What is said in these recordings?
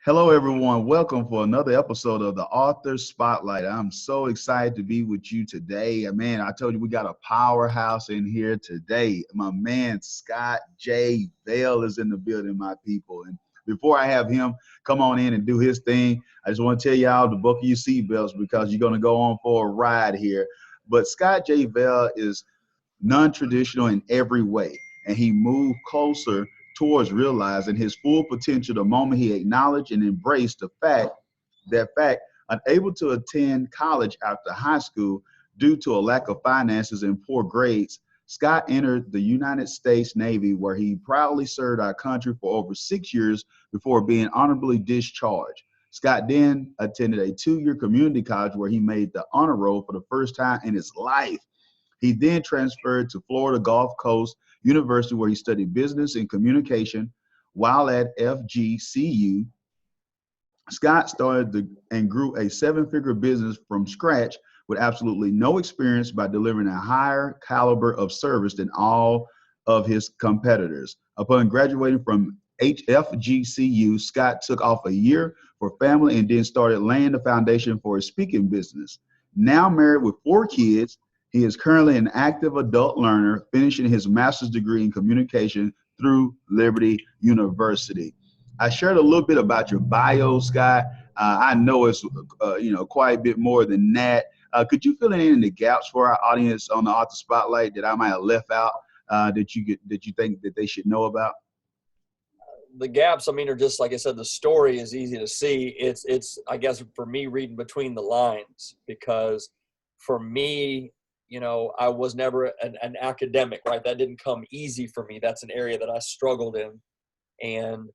Hello, everyone. Welcome for another episode of the Author Spotlight. I'm so excited to be with you today. Man, I told you we got a powerhouse in here today. My man, Scott J. Vail is in the building, my people. And before I have him come on in and do his thing, I just want to tell y'all to buckle your seatbelts because you're going to go on for a ride here. But Scott J. Vail is non-traditional in every way, and he moved closer towards realizing his full potential the moment he acknowledged and embraced that unable to attend college after high school due to a lack of finances and poor grades. Scott entered the United States Navy, where he proudly served our country for over 6 years before being honorably discharged. Scott then attended a 2-year community college where he made the honor roll for the first time in his life. He then transferred to Florida Gulf Coast University, where he studied business and communication. While at FGCU, Scott started and grew a 7-figure business from scratch with absolutely no experience by delivering a higher caliber of service than all of his competitors. Upon graduating from FGCU, Scott took off a year for family and then started laying the foundation for his speaking business. Now married with 4 kids, he is currently an active adult learner, finishing his master's degree in communication through Liberty University. I shared a little bit about your bio, Scott. I know it's quite a bit more than that. Could you fill in the gaps for our audience on the Author Spotlight that I might have left out that you think that they should know about? The gaps, are just like I said. The story is easy to see. It's I guess for me reading between the lines, because for me, I was never an academic, right? That didn't come easy for me. That's an area that I struggled in, and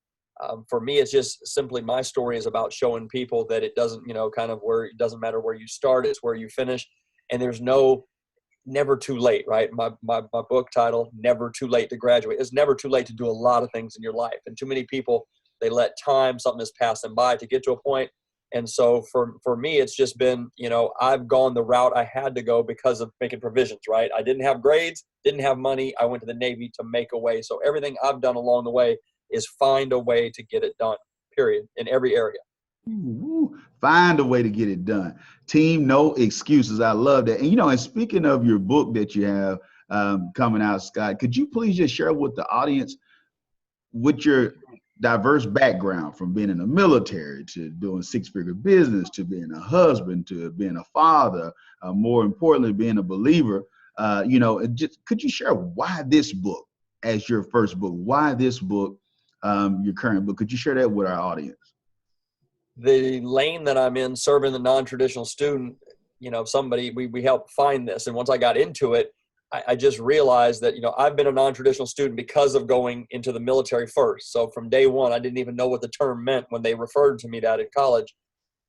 for me, it's just simply my story is about showing people that it doesn't, it doesn't matter where you start, it's where you finish. And there's never too late, right? My book title, Never Too Late to Graduate. It's never too late to do a lot of things in your life. And too many people, they let something has passed them by to get to a point. And so for me, it's just been, I've gone the route I had to go because of making provisions, right? I didn't have grades, didn't have money. I went to the Navy to make a way. So everything I've done along the way is find a way to get it done, period, in every area. Ooh, find a way to get it done. Team, no excuses. I love that. And speaking of your book that you have coming out, Scott, could you please just share with the audience with your diverse background, from being in the military to doing 6-figure business to being a husband to being a father, more importantly, being a believer. Could you share why this book as your first book? Why this book, your current book? Could you share that with our audience? The lane that I'm in, serving the non-traditional student, we helped find this. And once I got into it, I just realized that, I've been a non-traditional student because of going into the military first. So from day one, I didn't even know what the term meant when they referred to me that in college.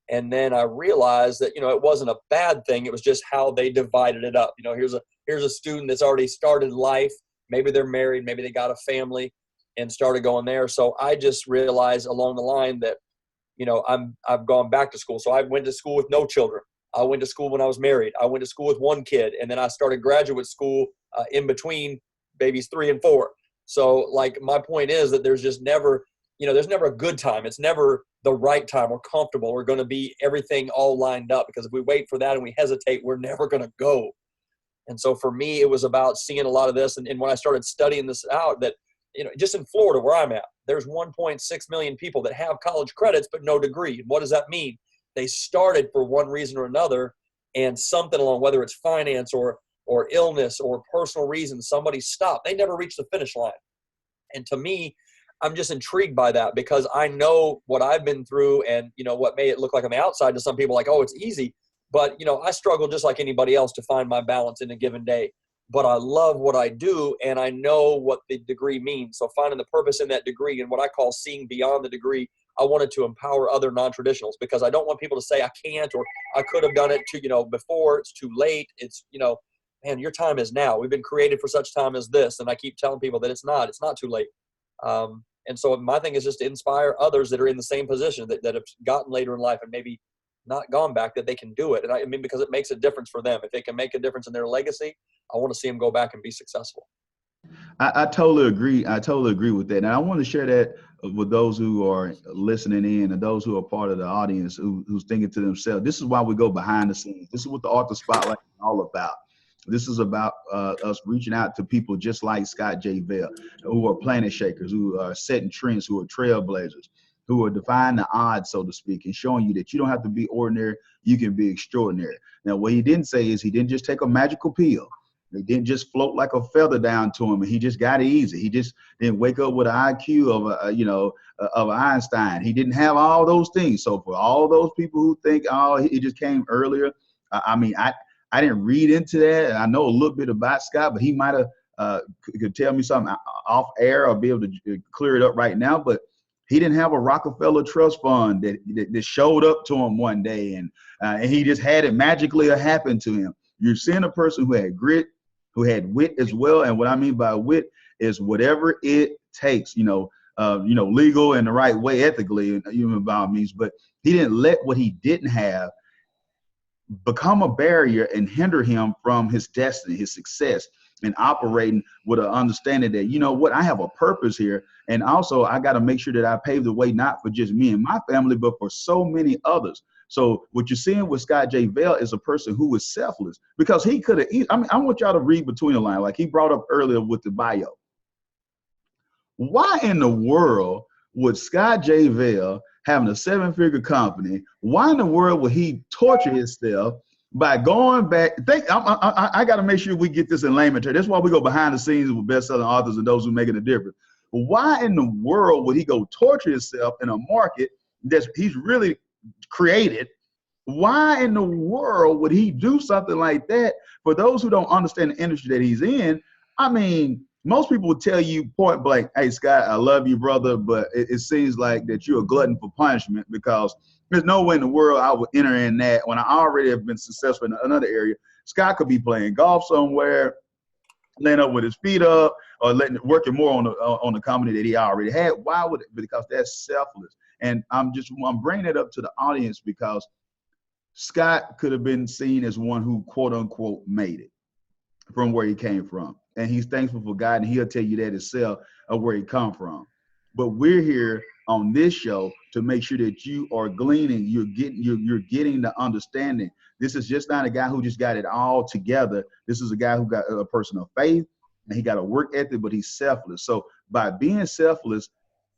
And then I realized that, it wasn't a bad thing. It was just how they divided it up. Here's a student that's already started life. Maybe they're married, maybe they got a family and started going there. So I just realized along the line that, I've gone back to school. So I went to school with no children. I went to school when I was married. I went to school with 1 kid, and then I started graduate school in between babies 3 and 4. So like my point is that there's just never, there's never a good time. It's never the right time or comfortable. We're going to be everything all lined up, because if we wait for that and we hesitate, we're never going to go. And so for me, it was about seeing a lot of this. And when I started studying this out, that, just in Florida where I'm at, there's 1.6 million people that have college credits but no degree. And what does that mean? They started for one reason or another, and something along, whether it's finance or illness or personal reasons, somebody stopped. They never reached the finish line. And to me, I'm just intrigued by that, because I know what I've been through, and what made it look like on the outside to some people like, oh, it's easy. But I struggle just like anybody else to find my balance in a given day. But I love what I do, and I know what the degree means. So finding the purpose in that degree and what I call seeing beyond the degree, I wanted to empower other non-traditionals, because I don't want people to say I can't, or I could have done it before. It's too late. It's, man, your time is now. We've been created for such time as this. And I keep telling people that it's not too late. And so my thing is just to inspire others that are in the same position, that have gotten later in life and maybe not gone back, that they can do it. And because it makes a difference for them. If it can make a difference in their legacy, I want to see them go back and be successful. I totally agree. I totally agree with that. And I want to share that with those who are listening in and those who are part of the audience who's thinking to themselves, this is why we go behind the scenes. This is what the Author Spotlight is all about. This is about us reaching out to people just like Scott J. Vail, who are planet shakers, who are setting trends, who are trailblazers, who are defying the odds, so to speak, and showing you that you don't have to be ordinary, you can be extraordinary. Now, what he didn't say is he didn't just take a magical pill. It didn't just float like a feather down to him, and he just got it easy. He just didn't wake up with an IQ of of Einstein. He didn't have all those things. So for all those people who think, oh, he just came earlier, I mean, I didn't read into that. I know a little bit about Scott, but he might have could tell me something off air or be able to clear it up right now. But he didn't have a Rockefeller trust fund that showed up to him one day, and he just had it magically happen to him. You're seeing a person who had grit, who had wit as well. And what I mean by wit is whatever it takes, legal and the right way, ethically, by all means. But he didn't let what he didn't have become a barrier and hinder him from his destiny, his success, and operating with an understanding that, you know what, I have a purpose here. And also I got to make sure that I pave the way, not for just me and my family, but for so many others. So what you're seeing with Scott J. Vail is a person who is selfless, because he could have, I mean, I want y'all to read between the lines, like he brought up earlier with the bio. Why in the world would Scott J. Vail, having a seven-figure company, why in the world would he torture himself by going back? I got to make sure we get this in layman terms. That's why we go behind the scenes with best-selling authors and those who making a difference. Why in the world would he go torture himself in a market that he's really created? Why in the world would he do something like that? For those who don't understand the industry that he's in, I mean, most people would tell you point blank, hey, Scott, I love you, brother, but it seems like that you're a glutton for punishment, because there's no way in the world I would enter in that when I already have been successful in another area. Scott could be playing golf somewhere, laying up with his feet up, or working more on the company that he already had. Why would it? Because that's selfless. And I'm bringing it up to the audience because Scott could have been seen as one who, quote unquote, made it from where he came from. And he's thankful for God, and he'll tell you that himself of where he come from. But we're here on this show to make sure that you are gleaning, you're getting the understanding. This is just not a guy who just got it all together. This is a guy who got a person of faith, and he got a work ethic, but he's selfless. So by being selfless,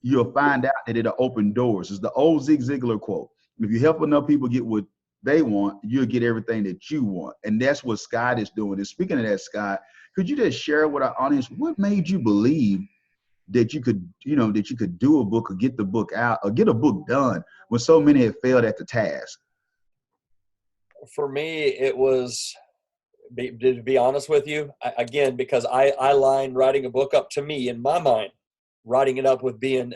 you'll find out that it'll open doors. It's the old Zig Ziglar quote. If you help enough people get what they want, you'll get everything that you want. And that's what Scott is doing. And speaking of that, Scott, could you just share with our audience what made you believe that you could, that you could do a book or get the book out or get a book done when so many have failed at the task? For me, it was, to be honest with you, again, because I lined writing a book up, to me, in my mind, writing it up with being,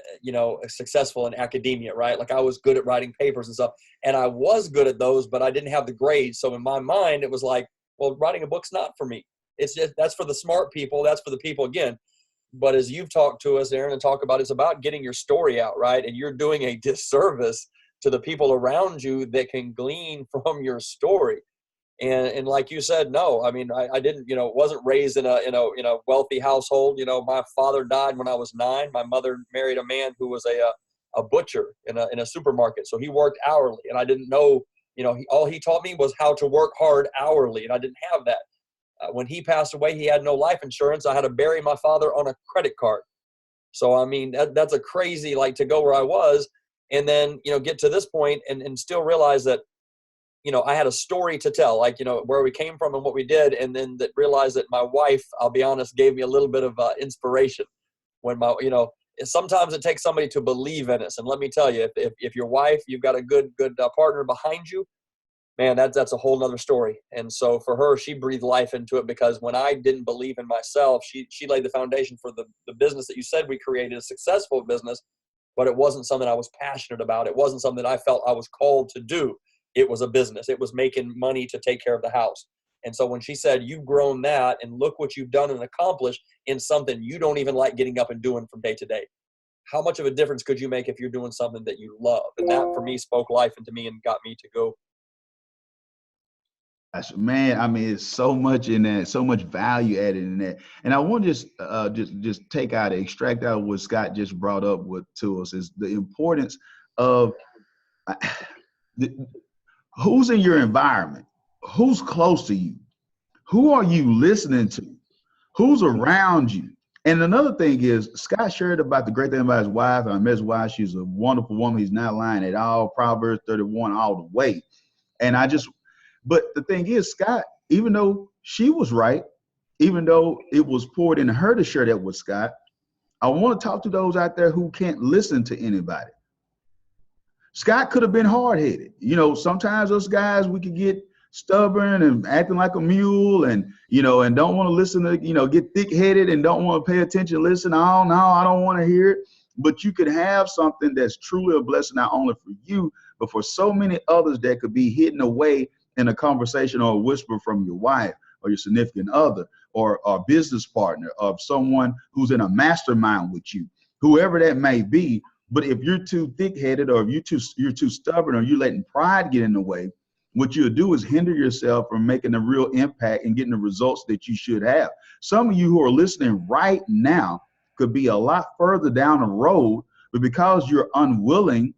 successful in academia, right? Like I was good at writing papers and stuff, and I was good at those, but I didn't have the grades. So in my mind, it was like, well, writing a book's not for me. It's just, that's for the smart people. That's for the people, again. But as you've talked to us, Darren, and talk about, it's about getting your story out, right? And you're doing a disservice to the people around you that can glean from your story. And like you said, no, I mean, I didn't, wasn't raised in a wealthy household. My father died when I was 9. My mother married a man who was a butcher in a supermarket. So he worked hourly, and I didn't know, all he taught me was how to work hard hourly. And I didn't have that. When he passed away, he had no life insurance. I had to bury my father on a credit card. So, I mean, that's a crazy, like, to go where I was and then, get to this point and still realize that, I had a story to tell, like, where we came from and what we did. And then realized that my wife, I'll be honest, gave me a little bit of inspiration when sometimes it takes somebody to believe in us. And let me tell you, if your wife, you've got a good partner behind you, man, that's a whole nother story. And so for her, she breathed life into it, because when I didn't believe in myself, she laid the foundation for the business that you said we created, a successful business, but it wasn't something I was passionate about. It wasn't something I felt I was called to do. It was a business. It was making money to take care of the house. And so when she said, you've grown that, and look what you've done and accomplished in something you don't even like getting up and doing from day to day, how much of a difference could you make if you're doing something that you love? And that, for me, spoke life into me and got me to go. Man, I mean, it's so much in that, so much value added in that. And I want to just take out, extract out what Scott just brought up with to us is the importance of the, who's in your environment, who's close to you, who are you listening to, who's around you. And another thing is, Scott shared about the great thing about his wife. I met his wife. She's a wonderful woman. He's not lying at all. Proverbs 31 all the way. And but the thing is, Scott, even though she was right, even though it was poured into her to share that with Scott, I want to talk to those out there who can't listen to anybody. Scott could have been hard-headed. Sometimes us guys, we could get stubborn and acting like a mule and, and don't want to listen to, get thick-headed and don't want to pay attention, listen. Oh, no, I don't want to hear it. But you could have something that's truly a blessing, not only for you, but for so many others that could be hidden away in a conversation or a whisper from your wife or your significant other or a business partner of someone who's in a mastermind with you, whoever that may be. But if you're too thick-headed or if you're too stubborn or you're letting pride get in the way, what you'll do is hinder yourself from making a real impact and getting the results that you should have. Some of you who are listening right now could be a lot further down the road, but because you're unwilling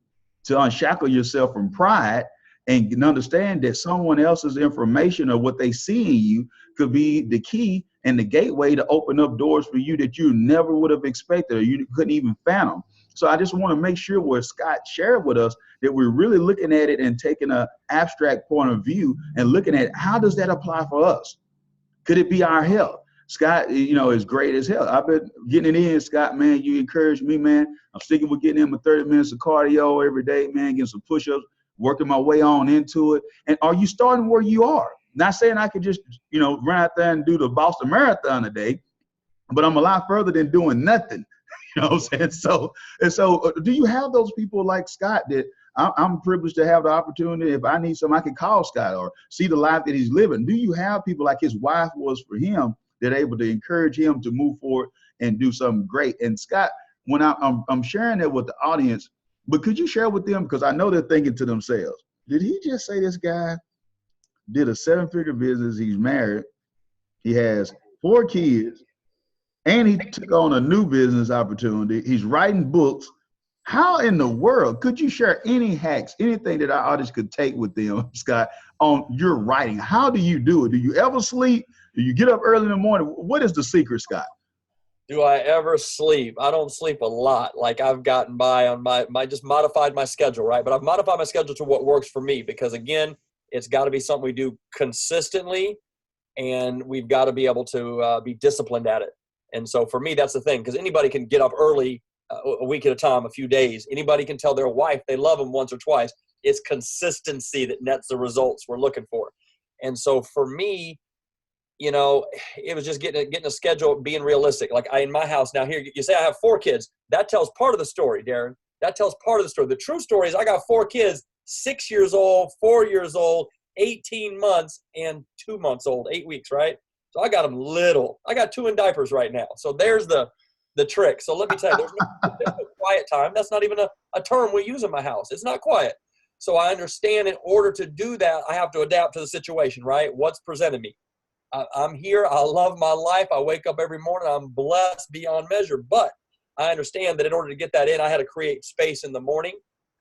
to unshackle yourself from pride and understand that someone else's information or what they see in you could be the key and the gateway to open up doors for you that you never would have expected or you couldn't even fathom. So I just want to make sure what Scott shared with us that we're really looking at it and taking an abstract point of view and looking at how does that apply for us? Could it be our health? Scott, is great as hell. I've been getting it in, Scott, man. You encouraged me, man. I'm sticking with getting in my 30 minutes of cardio every day, man, getting some push-ups, working my way on into it. And are you starting where you are? Not saying I could just, run out there and do the Boston Marathon a day, but I'm a lot further than doing nothing. You know what I'm saying? So do you have those people like Scott that I'm privileged to have the opportunity? If I need something, I can call Scott or see the life that he's living. Do you have people like his wife was for him that are able to encourage him to move forward and do something great? And Scott, when I'm sharing that with the audience, but could you share with them, because I know they're thinking to themselves, did he just say this guy did a 7-figure business, he's married, he has 4 kids, and he took on a new business opportunity. He's writing books. How in the world could you share any hacks, anything that our audience could take with them, Scott, on your writing? How do you do it? Do you ever sleep? Do you get up early in the morning? What is the secret, Scott? Do I ever sleep? I don't sleep a lot. Like I've gotten by on my just modified my schedule, right? But I've modified my schedule to what works for me because, again, it's got to be something we do consistently, and we've got to be able to be disciplined at it. And so for me, that's the thing, because anybody can get up early a week at a time, a few days. Anybody can tell their wife they love them once or twice. It's consistency that nets the results we're looking for. And so for me, it was just getting a schedule, being realistic. Like in my house now here, you say I have 4 kids. That tells part of the story, Darren. That tells part of the story. The true story is I got 4 kids, 6 years old, 4 years old, 18 months, and 2 months old, 8 weeks, right? So I got them little. I got 2 in diapers right now. So there's the trick. So let me tell you, there's no quiet time. That's not even a term we use in my house. It's not quiet. So I understand in order to do that, I have to adapt to the situation, right? What's presented me. I'm here. I love my life. I wake up every morning. I'm blessed beyond measure. But I understand that in order to get that in, I had to create space in the morning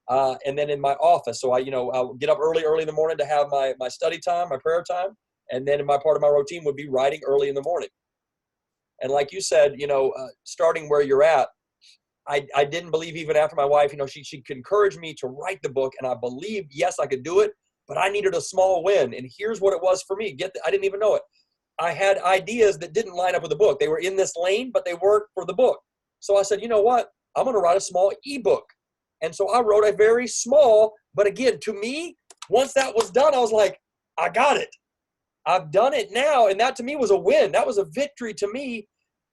and then in my office. So I'll get up early in the morning to have my study time, my prayer time. And then in part of my routine would be writing early in the morning. And like you said, starting where you're at, I didn't believe even after my wife, she encouraged me to write the book. And I believed, yes, I could do it, but I needed a small win. And here's what it was for me. I didn't even know it. I had ideas that didn't line up with the book. They were in this lane, but they weren't for the book. So I said, you know what? I'm going to write a small ebook. And so I wrote a very small, but again, to me, once that was done, I was like, I got it. I've done it now. And that to me was a win. That was a victory to me.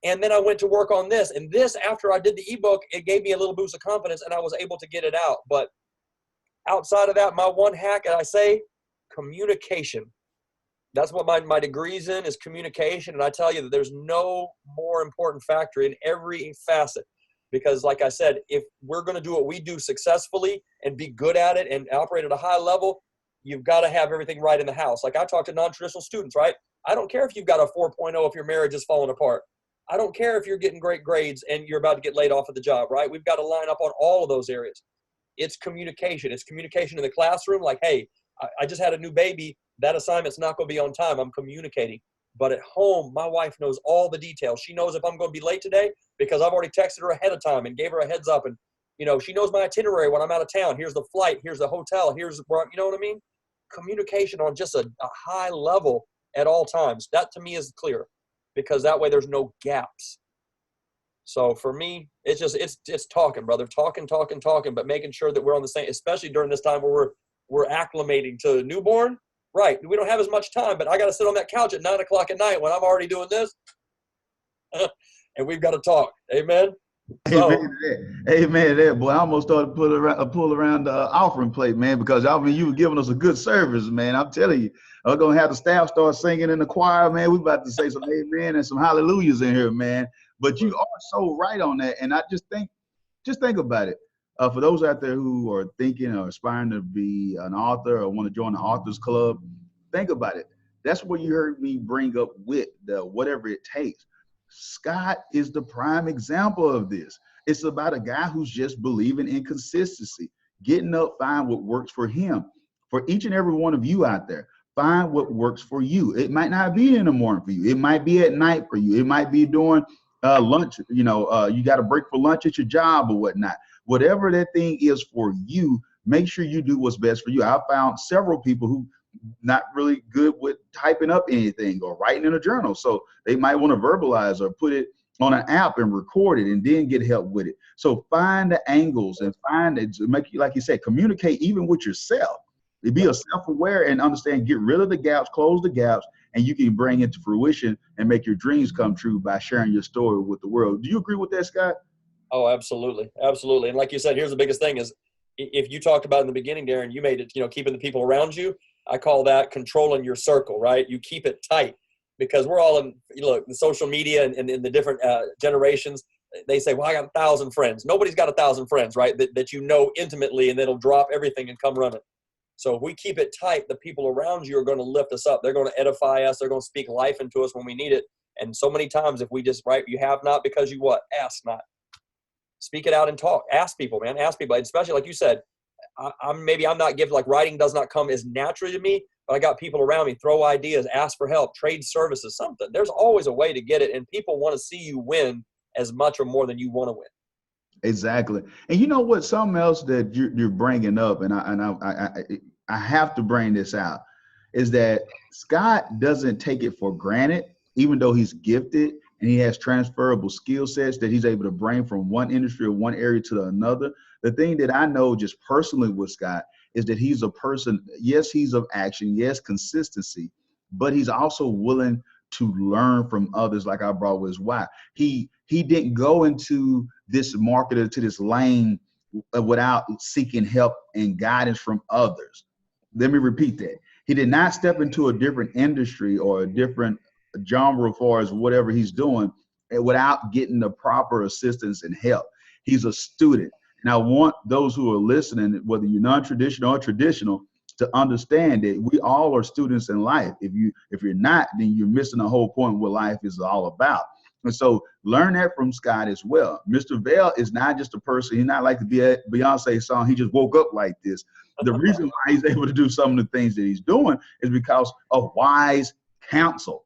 And then I went to work on this. And this, after I did the ebook, it gave me a little boost of confidence and I was able to get it out. But outside of that, my one hack, and I say communication. That's what my degree's in, is communication. And I tell you that there's no more important factor in every facet. Because like I said, if we're going to do what we do successfully and be good at it and operate at a high level, you've got to have everything right in the house. Like I talk to non-traditional students, right? I don't care if you've got a 4.0 if your marriage is falling apart. I don't care if you're getting great grades and you're about to get laid off of the job, right? We've got to line up on all of those areas. It's communication. It's communication in the classroom. Like, hey, I just had a new baby. That assignment's not going to be on time. I'm communicating. But at home, my wife knows all the details. She knows if I'm going to be late today because I've already texted her ahead of time and gave her a heads up. And, you know, she knows my itinerary when I'm out of town. Here's the flight. Here's the hotel. Here's where, you know what I mean? Communication on just a high level at all times. That to me is clear because that way there's no gaps. So for me, it's just, it's talking, brother, talking, but making sure that we're on the same, especially during this time where we're acclimating to a newborn. Right. We don't have as much time, but I got to sit on that couch at 9 o'clock at night when I'm already doing this. And we've got to talk. Amen. So, amen to that. Amen to that. Boy, I almost started to pull around the offering plate, man, because I mean, you were giving us a good service, man. I'm telling you, I'm going to have the staff start singing in the choir, man. We're about to say some amen and some hallelujahs in here, man. But you are so right on that. And I just think about it. For those out there who are thinking or aspiring to be an author or want to join the Authors Club, think about it. That's what you heard me bring up with the whatever it takes. Scott is the prime example of this. It's about a guy who's just believing in consistency, getting up, find what works for him. For each and every one of you out there, find what works for you. It might not be in the morning for you. It might be at night for you. It might be during lunch. You know, you got a break for lunch at your job or whatnot. Whatever that thing is for you, make sure you do what's best for you. I found several people who not really good with typing up anything or writing in a journal. So they might want to verbalize or put it on an app and record it and then get help with it. So find the angles and find it, make you, like you said, communicate even with yourself. Be a self-aware and understand, get rid of the gaps, close the gaps, and you can bring it to fruition and make your dreams come true by sharing your story with the world. Do you agree with that, Scott? Oh, absolutely. Absolutely. And like you said, here's the biggest thing is if you talked about in the beginning, Darren, you made it, you know, keeping the people around you. I call that controlling your circle, right? You keep it tight because we're all in, look, the social media and in the different generations. They say, well, I got 1,000 friends. Nobody's got 1,000 friends, right? That you know intimately and that'll drop everything and come running. So if we keep it tight, the people around you are going to lift us up. They're going to edify us. They're going to speak life into us when we need it. And so many times if we just, right, you have not because you what? Ask not. Speak it out and talk. Ask people, man. Ask people. Especially like you said, I'm not gifted. Like writing does not come as naturally to me, but I got people around me. Throw ideas, ask for help, trade services, something. There's always a way to get it, and people want to see you win as much or more than you want to win. Exactly. And you know what? Something else that you're bringing up, and I have to bring this out, is that Scott doesn't take it for granted, even though he's gifted and he has transferable skill sets that he's able to bring from one industry or one area to another. The thing that I know just personally with Scott is that he's a person, yes, he's of action, yes, consistency, but he's also willing to learn from others, like I brought with his wife. He didn't go into this market or to this lane without seeking help and guidance from others. Let me repeat that. He did not step into a different industry or a different genre as far as whatever he's doing without getting the proper assistance and help. He's a student. And I want those who are listening, whether you're non-traditional or traditional, to understand that we all are students in life. If you're not, then you're missing the whole point of what life is all about. And so learn that from Scott as well. Mr. Vail is not just a person. He's not like the Beyonce song. He just woke up like this. The reason why he's able to do some of the things that he's doing is because of wise counsel.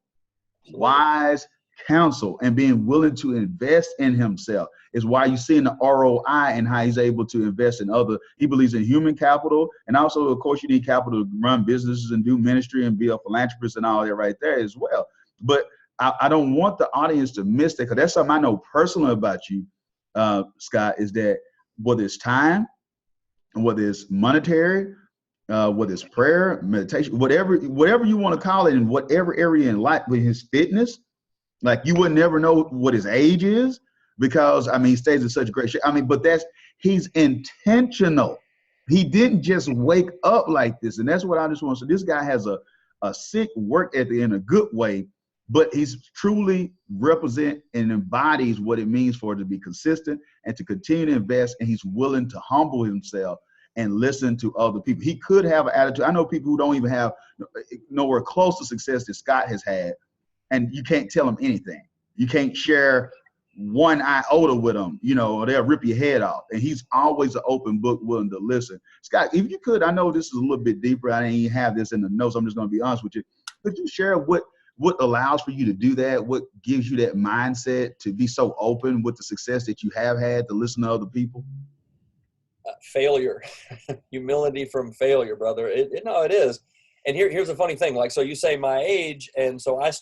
Wise counsel and being willing to invest in himself is why you see in the ROI and how he's able to invest in other. He believes in human capital, and also, of course, you need capital to run businesses and do ministry and be a philanthropist and all that right there as well. But I don't want the audience to miss that, because that's something I know personally about you, Scott, is that whether it's time, whether it's monetary, whether it's prayer, meditation, whatever you want to call it, in whatever area in life, with his fitness, like you would never know what his age is, because I mean he stays in such great shape. I mean, but he's intentional. He didn't just wake up like this, and that's what I just want to say. This guy has a sick work ethic in a good way, but he's truly represent and embodies what it means for it to be consistent and to continue to invest, and he's willing to humble himself and listen to other people. He could have an attitude. I know people who don't even have nowhere close to success that Scott has had, and you can't tell them anything. You can't share one iota with them, or they'll rip your head off. And he's always an open book, willing to listen. Scott, if you could, I know this is a little bit deeper. I didn't even have this in the notes. I'm just going to be honest with you. Could you share what allows for you to do that? What gives you that mindset to be so open with the success that you have had to listen to other people? Failure, humility from failure, brother. It is. And here's the funny thing. Like, so you say my age. And so I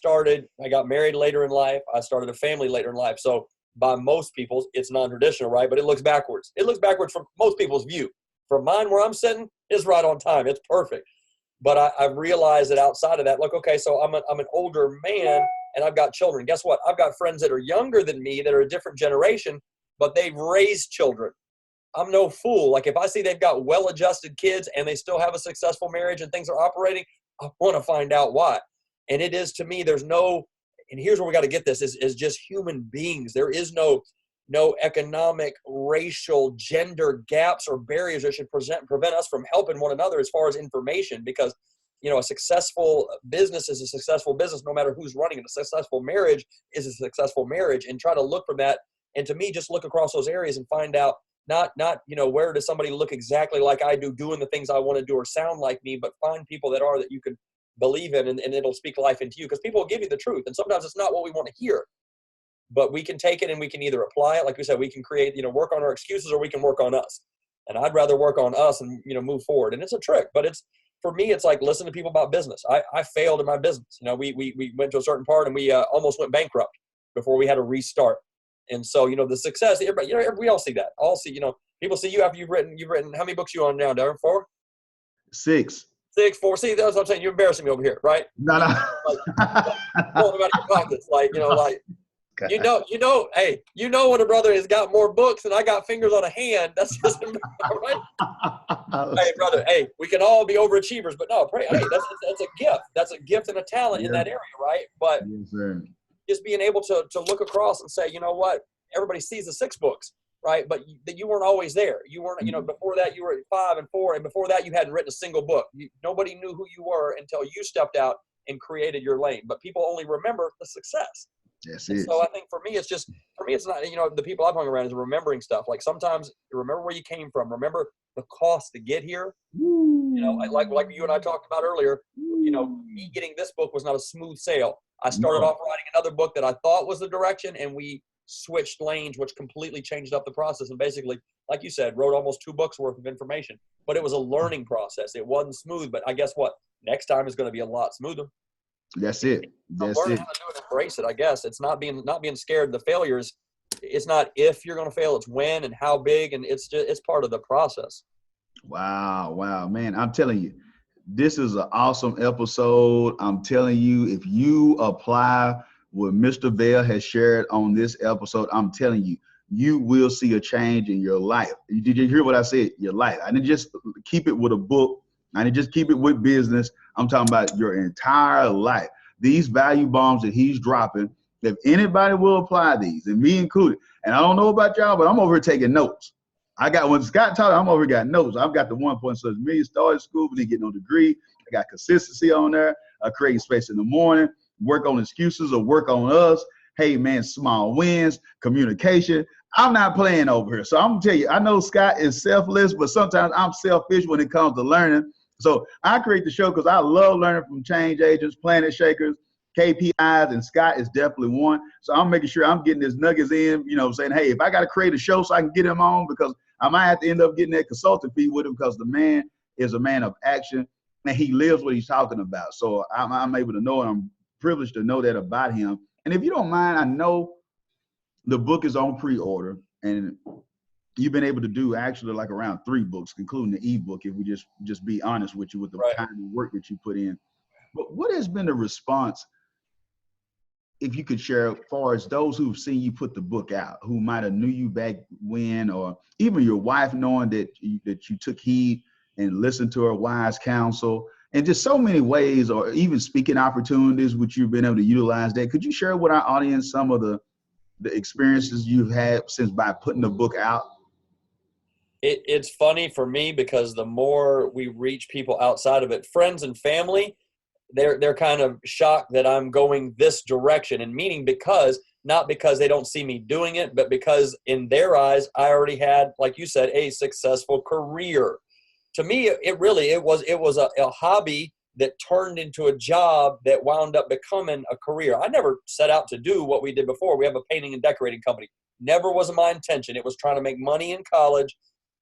got married later in life. I started a family later in life. So by most people's, it's non-traditional, right? But it looks backwards. It looks backwards from most people's view. From mine, where I'm sitting, it's right on time. It's perfect. But I realized that outside of that, look, okay, so I'm an older man and I've got children. Guess what? I've got friends that are younger than me that are a different generation, but they've raised children. I'm no fool. Like, if I see they've got well-adjusted kids and they still have a successful marriage and things are operating, I want to find out why. And it is, to me, and here's where we got to get this, is just human beings. There is no economic, racial, gender gaps or barriers that should prevent us from helping one another as far as information, because, a successful business is a successful business no matter who's running it. A successful marriage is a successful marriage, and try to look for that. And to me, just look across those areas and find out not where does somebody look exactly like I do, doing the things I want to do or sound like me, but find people that you can believe in, and it'll speak life into you, because people will give you the truth. And sometimes it's not what we want to hear. But we can take it and we can either apply it. Like we said, we can create, work on our excuses, or we can work on us. And I'd rather work on us and, move forward. And it's a trick, but for me, it's like, listen to people about business. I failed in my business. We went to a certain part and we almost went bankrupt before we had to restart. And so, the success, everybody, we all see that. People see you after you've written, how many books you on now, Darren? 4? 6. 6, 4. See, that's what I'm saying. You're embarrassing me over here, right? No. Pulling them out of your pockets, hey, when a brother has got more books than I got fingers on a hand, that's just right. Hey, brother, hey, we can all be overachievers, but no, pray. Hey, that's a gift. That's a gift and a talent in that area, right? But just being able to look across and say, you know what, everybody sees the 6 books, right? But you weren't always there. You weren't, before that you were at 5 and 4, and before that you hadn't written a single book. Nobody knew who you were until you stepped out and created your lane. But people only remember the success. Yes, so I think for me, it's not, the people I've hung around is remembering stuff. Like, sometimes you remember where you came from, remember the cost to get here. Like you and I talked about earlier, me getting this book was not a smooth sail. I started off writing another book that I thought was the direction, and we switched lanes, which completely changed up the process. And basically, like you said, wrote almost 2 books worth of information, but it was a learning process. It wasn't smooth, but I guess what? Next time is going to be a lot smoother. That's it. That's learning how to do it, embrace it. I guess it's not being scared of the failures. It's not if you're going to fail, it's when and how big, and it's part of the process. Wow, man! I'm telling you, this is an awesome episode. I'm telling you, if you apply what Mr. Vail has shared on this episode, I'm telling you, you will see a change in your life. Did you hear what I said? Your life. I didn't just keep it with a book. I didn't just keep it with business. I'm talking about your entire life. These value bombs that he's dropping, if anybody will apply these, and me included, and I don't know about y'all, but I'm over here taking notes. When Scott taught, I'm over here got notes. I've got the 1.6 million, started school, but didn't get no degree. I got consistency on there. Creating space in the morning, work on excuses or work on us. Hey, man, small wins, communication. I'm not playing over here. So I'm going to tell you, I know Scott is selfless, but sometimes I'm selfish when it comes to learning. So I create the show because I love learning from change agents, planet shakers, KPIs, and Scott is definitely one. So I'm making sure I'm getting his nuggets in, saying, hey, if I got to create a show so I can get him on, because I might have to end up getting that consulting fee with him, because the man is a man of action and he lives what he's talking about. So I'm able to know, and I'm privileged to know that about him. And if you don't mind, I know the book is on pre-order, and you've been able to do actually like around 3 books, including the ebook, if we just be honest with you, with the time and work that you put in. But what has been the response, if you could share, as far as those who've seen you put the book out, who might have knew you back when, or even your wife knowing that you took heed and listened to her wise counsel, and just so many ways, or even speaking opportunities which you've been able to utilize that. Could you share with our audience some of the experiences you've had since by putting the book out? It's funny for me because the more we reach people outside of it, friends and family, they're kind of shocked that I'm going this direction, and meaning because not because they don't see me doing it, but because in their eyes I already had, like you said, a successful career. To me, it was a hobby that turned into a job that wound up becoming a career. I never set out to do what we did before. We have a painting and decorating company. Never was my intention. It was trying to make money in college,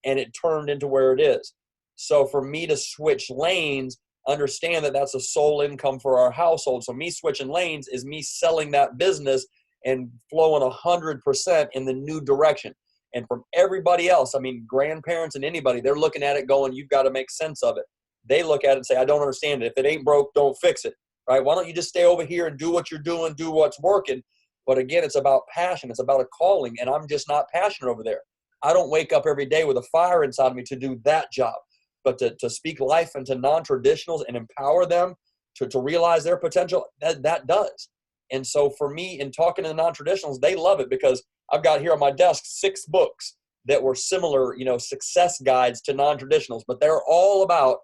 and it turned into where it is. So for me to switch lanes, understand that that's a sole income for our household. So me switching lanes is me selling that business and flowing 100% in the new direction. And from everybody else, I mean, grandparents and anybody, they're looking at it going, you've got to make sense of it. They look at it and say, I don't understand it. If it ain't broke, don't fix it, right? Why don't you just stay over here and do what you're doing, do what's working? But again, it's about passion. It's about a calling, and I'm just not passionate over there. I don't wake up every day with a fire inside of me to do that job. But to speak life into non-traditionals and empower them to realize their potential, that does. And so for me, in talking to the non-traditionals, they love it because I've got here on my desk 6 books that were similar, success guides to non-traditionals, but they're all about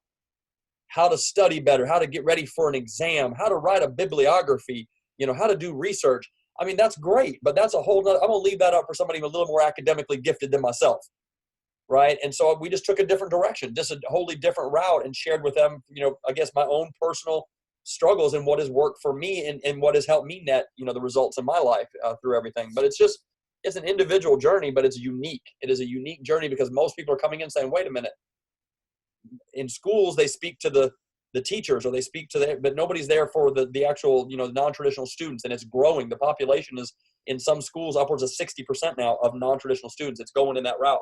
how to study better, how to get ready for an exam, how to write a bibliography, how to do research. I mean, that's great, but that's a whole nother, I'm going to leave that up for somebody a little more academically gifted than myself. Right. And so we just took a different direction, just a wholly different route, and shared with them, I guess my own personal struggles and what has worked for me and what has helped me net, the results in my life through everything. But it's an individual journey, but it's unique. It is a unique journey because most people are coming in saying, wait a minute, in schools, they speak to the teachers or they speak to but nobody's there for the actual, non-traditional students. And it's growing. The population is in some schools upwards of 60% now of non-traditional students. It's going in that route.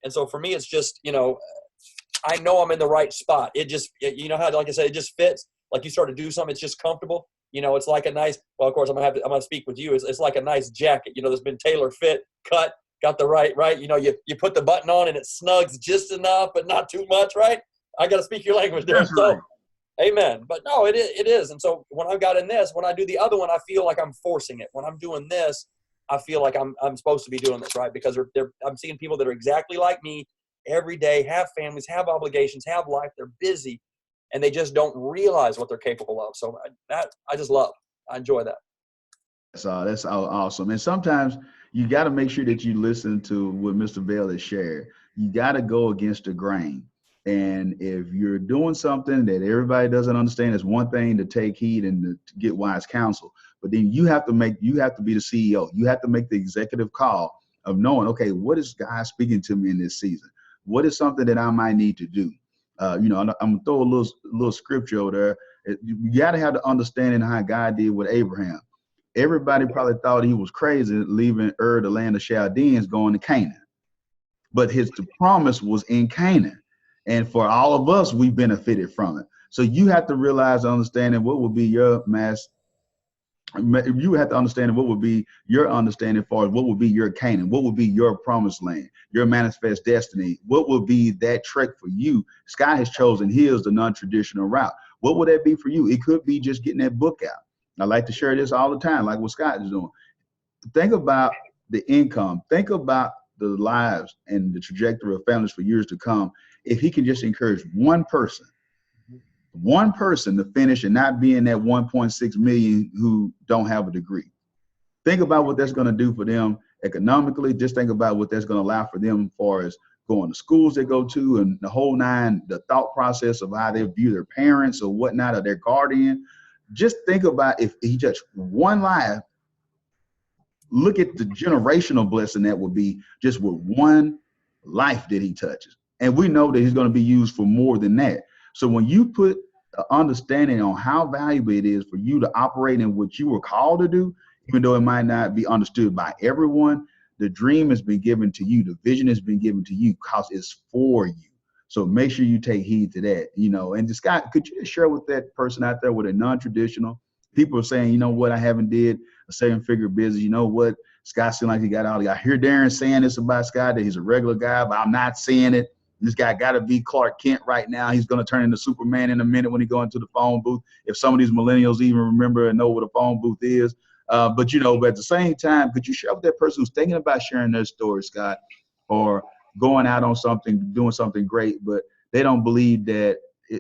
And so for me, it's just, I know I'm in the right spot. It just, how, like I said, it just fits. Like you start to do something, it's just comfortable. It's like a nice, well, of course, I'm going to speak with you. It's like a nice jacket, that's been tailor fit, cut, got the right. You put the button on and it snugs just enough, but not too much, right? I got to speak your language there. That's right. So, amen. But no, it is. And so when I've got in this, when I do the other one, I feel like I'm forcing it. When I'm doing this, I feel like I'm supposed to be doing this, right? Because I'm seeing people that are exactly like me every day, have families, have obligations, have life. They're busy, and they just don't realize what they're capable of. So I just love. I enjoy that. That's awesome. And sometimes you got to make sure that you listen to what Mr. Vail has shared. You got to go against the grain. And if you're doing something that everybody doesn't understand, it's one thing to take heed and to get wise counsel. But then you have to be the CEO. You have to make the executive call of knowing, okay, what is God speaking to me in this season? What is something that I might need to do? I'm gonna throw a little scripture over there. You got to have the understanding of how God did with Abraham. Everybody probably thought he was crazy leaving the land of Chaldeans, going to Canaan. But the promise was in Canaan. And for all of us, we benefited from it. So you have to realize, understanding what would be your you have to understand what would be your understanding for what would be your Canaan, what would be your promised land, your manifest destiny, what would be that trek for you. Scott has chosen his, the non-traditional route. What would that be for you? It could be just getting that book out. I like to share this all the time, like what Scott is doing. Think about the income. Think about the lives and the trajectory of families for years to come. If he can just encourage one person to finish and not be in that 1.6 million who don't have a degree. Think about what that's going to do for them economically. Just think about what that's going to allow for them as far as going to schools they go to and the whole nine, the thought process of how they view their parents or whatnot or their guardian. Just think about if he touched one life, look at the generational blessing that would be just with one life that he touches. And we know that he's going to be used for more than that. So when you put an understanding on how valuable it is for you to operate in what you were called to do, even though it might not be understood by everyone, the dream has been given to you. The vision has been given to you because it's for you. So make sure you take heed to that, and Scott, could you share with that person out there with a non-traditional, people are saying, you know what, I haven't did a 7-figure business. You know what, Scott seems like he got all. I hear Darren saying this about Scott, that he's a regular guy, but I'm not seeing it. This guy got to be Clark Kent right now. He's going to turn into Superman in a minute when he go into the phone booth. If some of these millennials even remember and know what a phone booth is. But at the same time, could you share with that person who's thinking about sharing their story, Scott, or going out on something, doing something great, but they don't believe that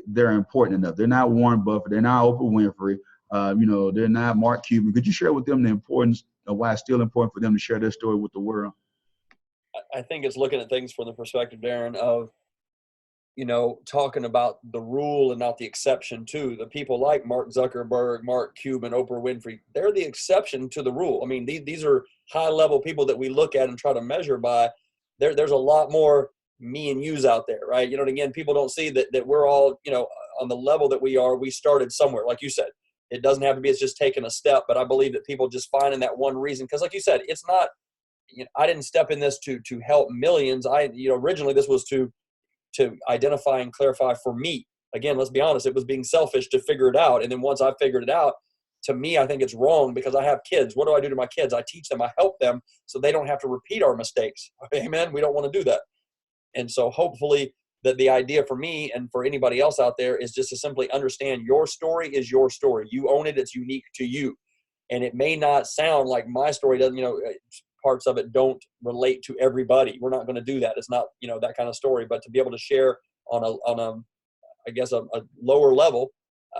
they're important enough. They're not Warren Buffett. They're not Oprah Winfrey. They're not Mark Cuban. Could you share with them the importance of why it's still important for them to share their story with the world? I think it's looking at things from the perspective, Darren, of, talking about the rule and not the exception too. The people like Mark Zuckerberg, Mark Cuban, Oprah Winfrey, they're the exception to the rule. I mean, these are high level people that we look at and try to measure by. There's a lot more me and yous out there, right? And again, people don't see that we're all, on the level that we are. We started somewhere, like you said. It doesn't have to be, it's just taking a step, but I believe that people just finding that one reason, because like you said, it's not, I didn't step in this to help millions. Originally this was to identify and clarify for me. Again, let's be honest, it was being selfish to figure it out. And then once I figured it out, to me, I think it's wrong because I have kids. What do I do to my kids? I teach them, I help them so they don't have to repeat our mistakes. Amen. We don't want to do that. And so hopefully that the idea for me and for anybody else out there is just to simply understand your story is your story. You own it. It's unique to you. And it may not sound like my story doesn't, parts of it don't relate to everybody. We're not going to do that. It's not, that kind of story, but to be able to share on a lower level,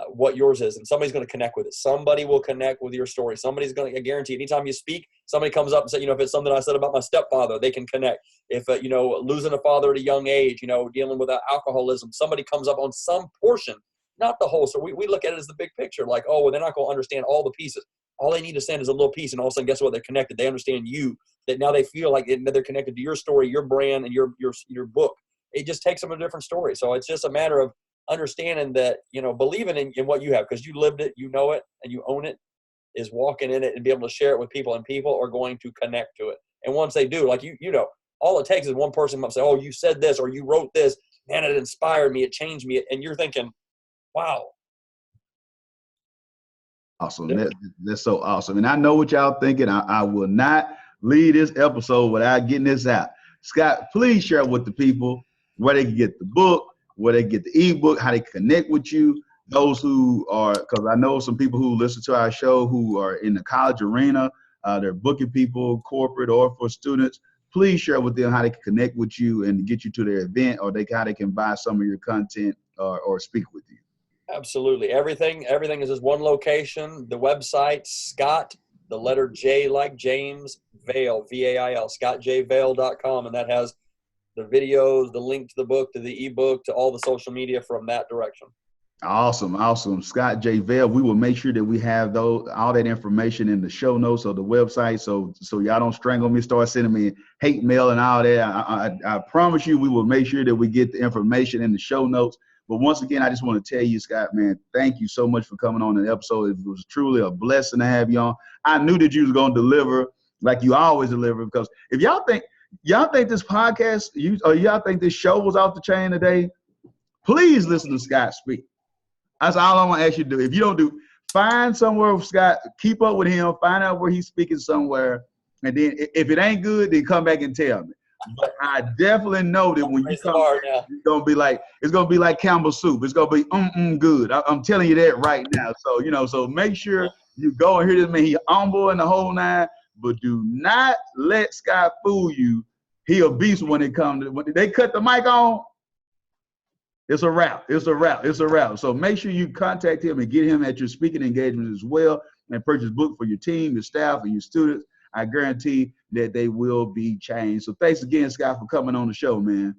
what yours is, and somebody's going to connect with it. Somebody will connect with your story. Somebody's going to, guarantee anytime you speak, somebody comes up and says, if it's something I said about my stepfather, they can connect. If, losing a father at a young age, dealing with alcoholism, somebody comes up on some portion, not the whole. So we look at it as the big picture, like, oh, well, they're not going to understand all the pieces. All they need to send is a little piece, and all of a sudden, guess what? They're connected. They understand you, that now they feel like they're connected to your story, your brand, and your book. It just takes them a different story. So it's just a matter of understanding that, believing in what you have, because you lived it, you know it, and you own it, is walking in it and be able to share it with people, and people are going to connect to it. And once they do, like all it takes is one person might say, oh, you said this, or you wrote this, man, it inspired me, it changed me. And you're thinking, wow. Awesome. That's so awesome. And I know what y'all thinking. I will not leave this episode without getting this out. Scott, please share with the people where they can get the book, where they get the ebook, how they connect with you. Those who are, because I know some people who listen to our show who are in the college arena, they're booking people, corporate or for students. Please share with them how they can connect with you and get you to their event, or how they can buy some of your content or speak with you. Absolutely. Everything is just one location. The website, Scott, the letter J like James, Vail, Vail, scottjvail.com. And that has the videos, the link to the book, to the ebook, to all the social media from that direction. Awesome. Scott J. Vail. We will make sure that we have all that information in the show notes of the website. So y'all don't strangle me, start sending me hate mail and all that. I promise you we will make sure that we get the information in the show notes. But once again, I just want to tell you, Scott, man, thank you so much for coming on an episode. It was truly a blessing to have you on. I knew that you was going to deliver like you always deliver, because if y'all think this podcast, y'all think this show was off the chain today, please listen to Scott speak. That's all I want to ask you to do. If you don't do, find somewhere with Scott, keep up with him, find out where he's speaking somewhere, and then if it ain't good, then come back and tell me. But I definitely know that when you come back, it's gonna be like Campbell soup. It's gonna be good. I'm telling you that right now. So so make sure you go and hear this man. He humble in the whole nine, but do not let Scott fool you. He a beast when it comes to when they cut the mic on. It's a wrap. So make sure you contact him and get him at your speaking engagement as well, and purchase book for your team, your staff, and your students. I guarantee that they will be changed. So thanks again, Scott, for coming on the show, man.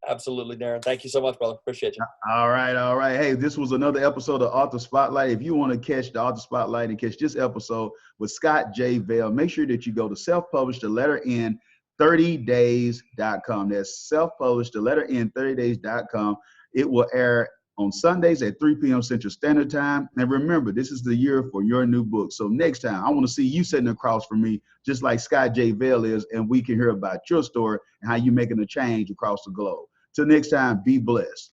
Absolutely, Darren. Thank you so much, brother. Appreciate you. All right. Hey, this was another episode of Author Spotlight. If you want to catch the Author Spotlight and catch this episode with Scott J. Vail, make sure that you go to self-publish, the letter N, 30days.com. That's self-publish, the letter N, 30days.com. It will air on Sundays at 3 p.m. Central Standard Time. And remember, this is the year for your new book. So next time, I want to see you sitting across from me, just like Scott J. Vail is, and we can hear about your story and how you're making a change across the globe. Till next time, be blessed.